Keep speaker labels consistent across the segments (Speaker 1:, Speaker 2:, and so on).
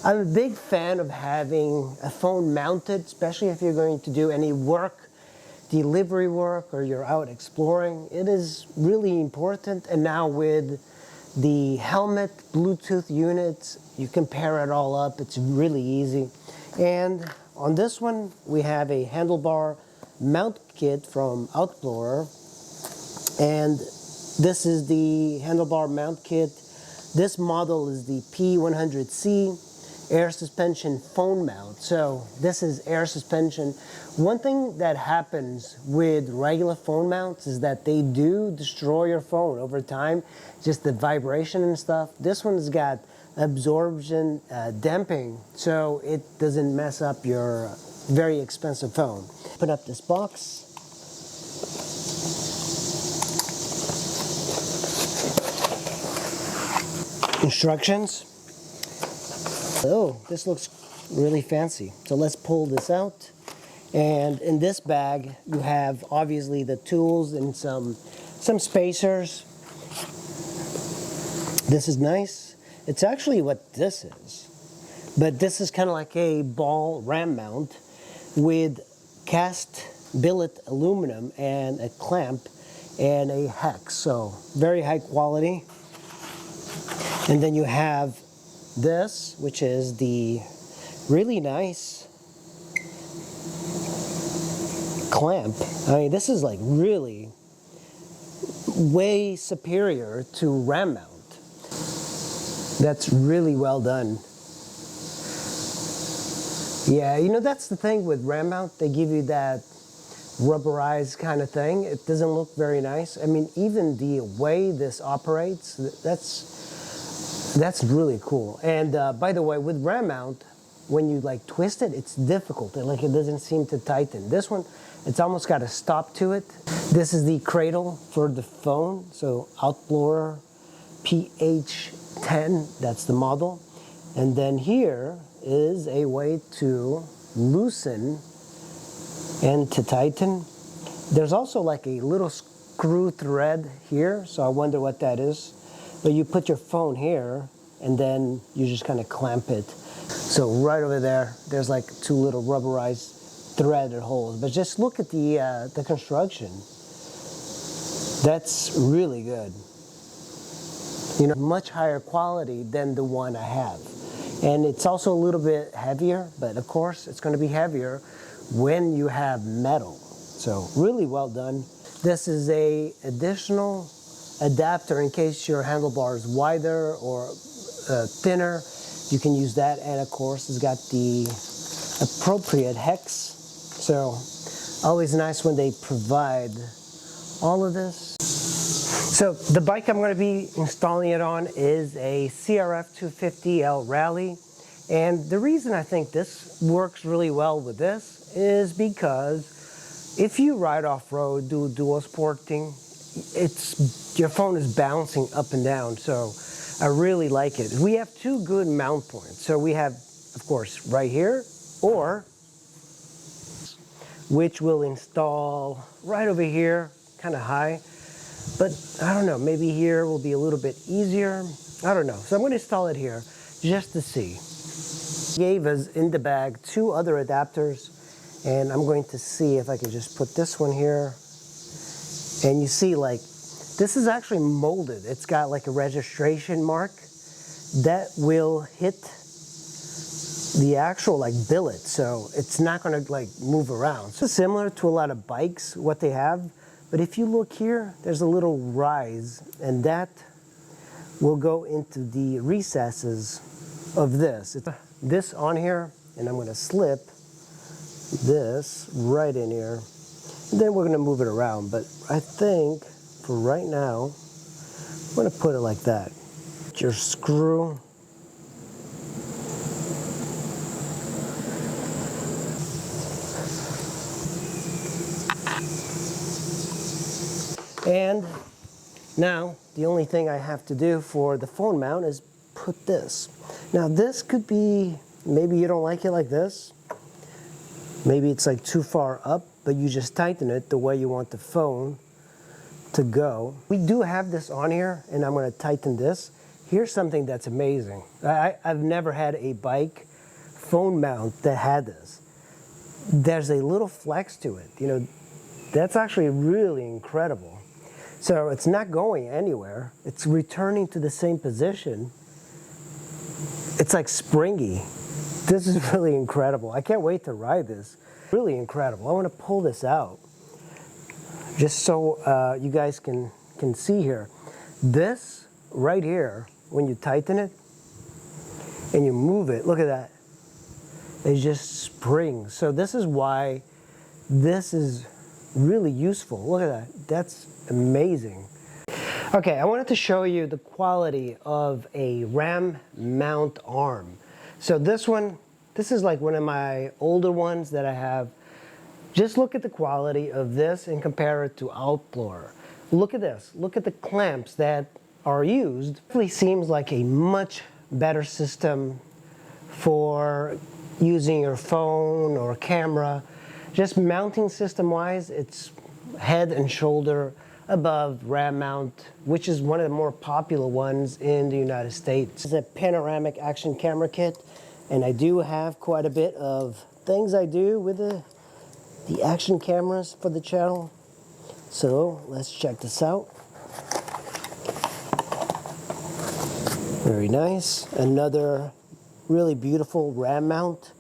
Speaker 1: I'm a big fan of having a phone mounted, especially if you're going to do any work, delivery work, or you're out exploring. It is really important. And now with the helmet, Bluetooth units, you can pair it all up. It's really easy. And on this one, we have a handlebar mount kit from Outplorer. And this is the handlebar mount kit. This model is the P100C air suspension phone mount. So this is air suspension. One thing that happens with regular phone mounts is that they do destroy your phone over time, just the vibration and stuff. This one's got absorption damping, so it doesn't mess up your very expensive phone. Open up this box. Instructions. Oh, this looks really fancy. So let's pull this out. And in this bag, you have obviously the tools and some spacers. This is nice. It's actually what this is. But this is kind of like a ball ram mount with cast billet aluminum and a clamp and a hex. So very high quality. And then you have this, which is the really nice clamp. I mean, this is like really way superior to ram mount. That's really well done. Yeah, you know, that's the thing with ram mount. They give you that rubberized kind of thing. It doesn't look very nice. I mean, even the way this operates, that's really cool. And by the way, with ram mount, when you like twist it, it's difficult. It doesn't seem to tighten. This one, it's almost got a stop to it. This is the cradle for the phone. So Outplorer PH10, that's the model. And then here is a way to loosen and to tighten. There's also like a little screw thread here, so I wonder what that is. But you put your phone here, and then you just kind of clamp it. So right over there, there's like two little rubberized threaded holes. But just look at the construction. That's really good. You know, much higher quality than the one I have. And it's also a little bit heavier, but of course it's going to be heavier when you have metal. So really well done. This is a additional adapter in case your handlebar is wider or thinner. You can use that, and of course it's got the appropriate hex. So always nice when they provide all of this. So the bike I'm going to be installing it on is a CRF 250L Rally, and the reason I think this works really well with this is because if you ride off-road, do dual sporting, your phone is bouncing up and down, so I really like it. We have two good mount points. So we have, of course, right here, or which will install right over here, kind of high. But I don't know, maybe here will be a little bit easier. I don't know. So I'm going to install it here just to see. Gave us in the bag two other adapters, and I'm going to see if I can just put this one here. And you see, like, this is actually molded. It's got like a registration mark that will hit the actual like billet, so it's not going to like move around. So similar to a lot of bikes, what they have. But if you look here, there's a little rise, and that will go into the recesses of this. It's this on here, and I'm going to slip this right in here. And then we're going to move it around, but I think for right now, I'm going to put it like that. Your screw. And now, the only thing I have to do for the phone mount is put this. Now this could be, maybe you don't like it like this. Maybe it's like too far up, but you just tighten it the way you want the phone to go. We do have this on here, and I'm going to tighten this. here's something that's amazing. I've never had a bike phone mount that had this. There's a little flex to it. You know, that's actually really incredible. So it's not going anywhere. It's returning to the same position. It's like springy. This is really incredible. I can't wait to ride this. Really incredible. I want to pull this out just so you guys can see here. This right here, when you tighten it and you move it, look at that. It just springs. So this is why this is really useful. Look at that. That's amazing. Okay, I wanted to show you the quality of a RAM mount arm. So this one, this is like one of my older ones that I have. Just look at the quality of this and compare it to Outplorer. Look at this. Look at the clamps that are used. It really seems like a much better system for using your phone or camera. Just mounting system wise, it's head and shoulder above RAM mount, which is one of the more popular ones in the United States. It's a panoramic action camera kit, and I do have quite a bit of things I do with the action cameras for the channel. So let's check this out. Very nice. Another really beautiful RAM mount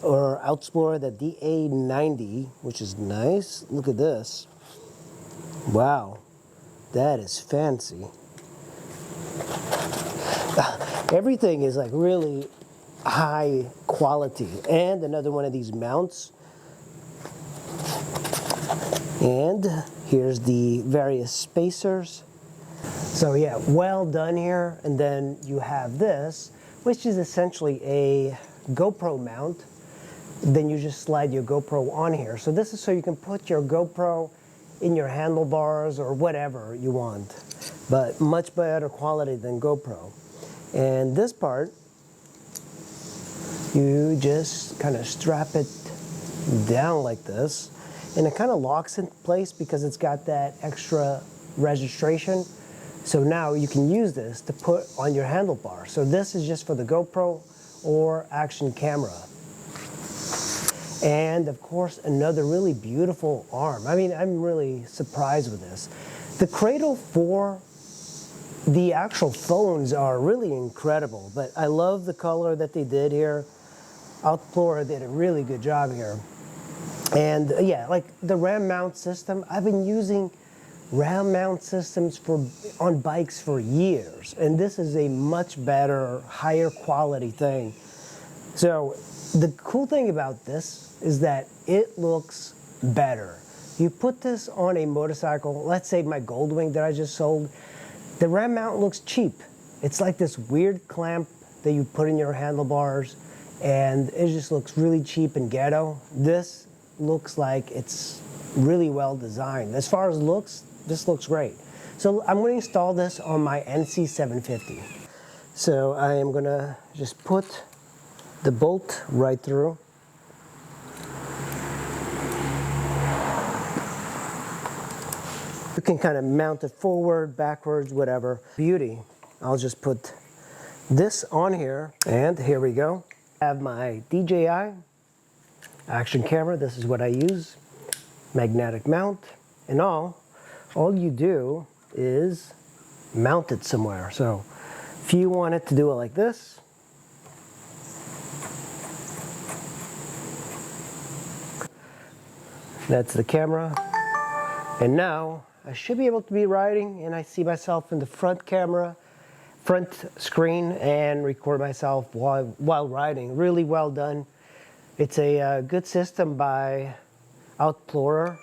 Speaker 1: or Outplorer, the DA90, which is nice. Look at this. Wow, that is fancy. Everything is like really high quality. And another one of these mounts. And here's the various spacers. So yeah, well done here. And then you have this, which is essentially a GoPro mount. Then you just slide your GoPro on here. So this is so you can put your GoPro in your handlebars or whatever you want, but much better quality than GoPro. And this part, you just kind of strap it down like this, and it kind of locks in place because it's got that extra registration. So now you can use this to put on your handlebar. So this is just for the GoPro or action camera. And of course, another really beautiful arm. I mean, I'm really surprised with this. The Cradle for the actual phones are really incredible, but I love the color that they did here. Outplorer did a really good job here. And yeah, like the RAM mount system, I've been using RAM mount systems on bikes for years, and this is a much better, higher quality thing. So the cool thing about this is that it looks better. You put this on a motorcycle, let's say my Goldwing that I just sold, the RAM mount looks cheap. It's like this weird clamp that you put in your handlebars, and it just looks really cheap and ghetto. This looks like it's really well designed. As far as looks, this looks great. So I'm going to install this on my NC750. So I am going to just put the bolt right through. You can kind of mount it forward, backwards, whatever. Beauty. I'll just put this on here, and here we go. I have my DJI action camera. This is what I use. Magnetic mount. And all you do is mount it somewhere. So if you wanted to do it like this, that's the camera. And now I should be able to be riding, and I see myself in the front camera, front screen, and record myself while riding. Really well done. It's a good system by Outplorer.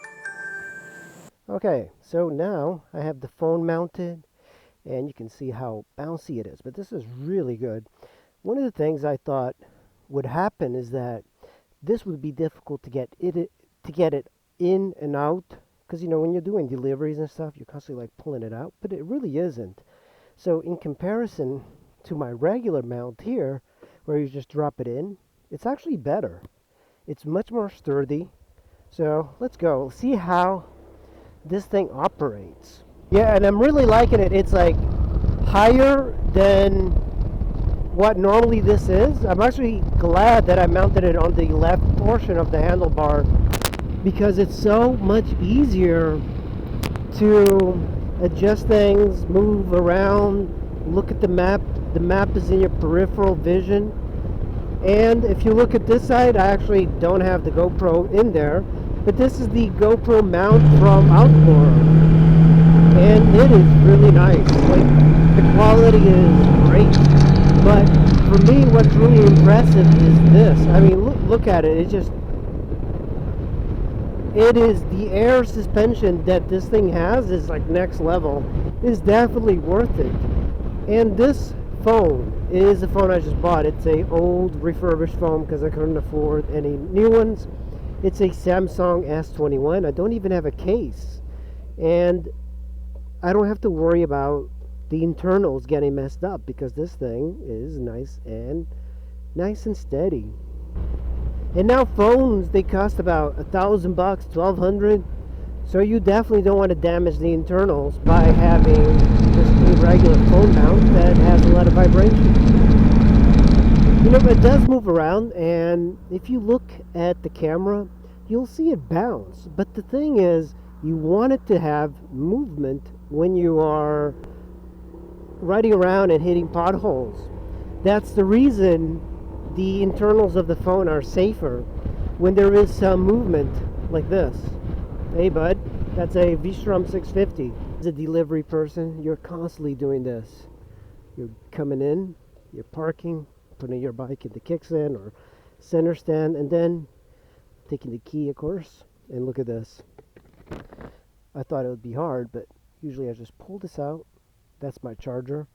Speaker 1: Okay, so now I have the phone mounted, and you can see how bouncy it is, but this is really good. One of the things I thought would happen is that this would be difficult to get it in and out, because you know when you're doing deliveries and stuff, you're constantly like pulling it out, but it really isn't. So in comparison to my regular mount here, where you just drop it in, it's actually better. It's much more sturdy. So let's go see how this thing operates. Yeah, and I'm really liking it. It's like higher than what normally this is. I'm actually glad that I mounted it on the left portion of the handlebar, because it's so much easier to adjust things, move around, look at the map. The map is in your peripheral vision. And if you look at this side, I actually don't have the GoPro in there, but this is the GoPro mount from Outplorer, and it is really nice. Like, the quality is great, but for me, what's really impressive is this. I mean, look at it. It is the air suspension that this thing has is like next level. It's definitely worth it. And this phone is a phone I just bought. It's a old refurbished phone because I couldn't afford any new ones. It's a Samsung S21. I don't even have a case, and I don't have to worry about the internals getting messed up because this thing is nice and steady. And now phones, they cost about $1,000, $1,200. So you definitely don't want to damage the internals by having just a regular phone mount that has a lot of vibration. You know, it does move around, and if you look at the camera, you'll see it bounce. But the thing is, you want it to have movement when you are riding around and hitting potholes. That's the reason the internals of the phone are safer when there is some movement like this. Hey bud, that's a V-Strom 650. As a delivery person, you're constantly doing this. You're coming in, you're parking, putting your bike in the kickstand or center stand, and then taking the key, of course, and look at this. I thought it would be hard, but usually I just pull this out. That's my charger.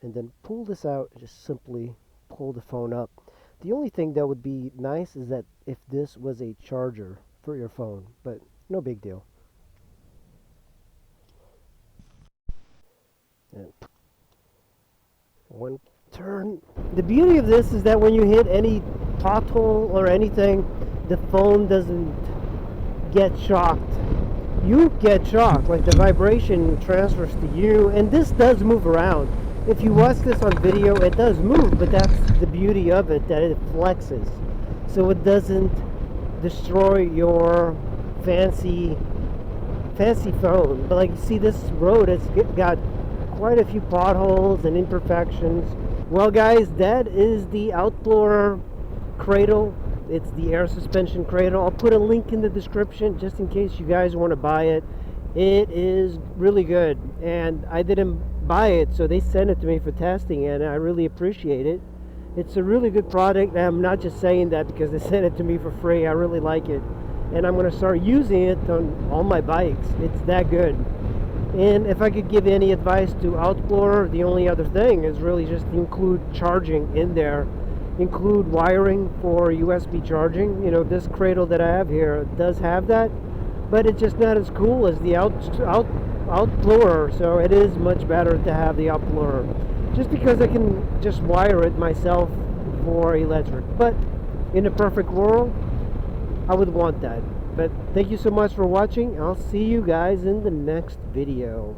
Speaker 1: And then pull this out and just simply pull the phone up. The only thing that would be nice is that if this was a charger for your phone, but no big deal. And one turn. The beauty of this is that when you hit any pothole or anything, the phone doesn't get shocked. You get shocked, like the vibration transfers to you, and this does move around. If you watch this on video, it does move, but that's the beauty of it, that it flexes. So it doesn't destroy your fancy phone. But like you see, this road has got quite a few potholes and imperfections. Well guys, that is the Outplorer Cradle. It's the air suspension Cradle. I'll put a link in the description just in case you guys want to buy it. It is really good, and I didn't buy it, so they sent it to me for testing, and I really appreciate it. It's a really good product, and I'm not just saying that because they sent it to me for free. I really like it, and I'm going to start using it on all my bikes. It's that good. And if I could give any advice to Outplorer, the only other thing is really just include charging in there. Include wiring for USB charging. You know, this Cradle that I have here does have that, but it's just not as cool as the Outplorer, so it is much better to have the Outplorer, just because I can just wire it myself for electric. But in a perfect world, I would want that. But thank you so much for watching. I'll see you guys in the next video.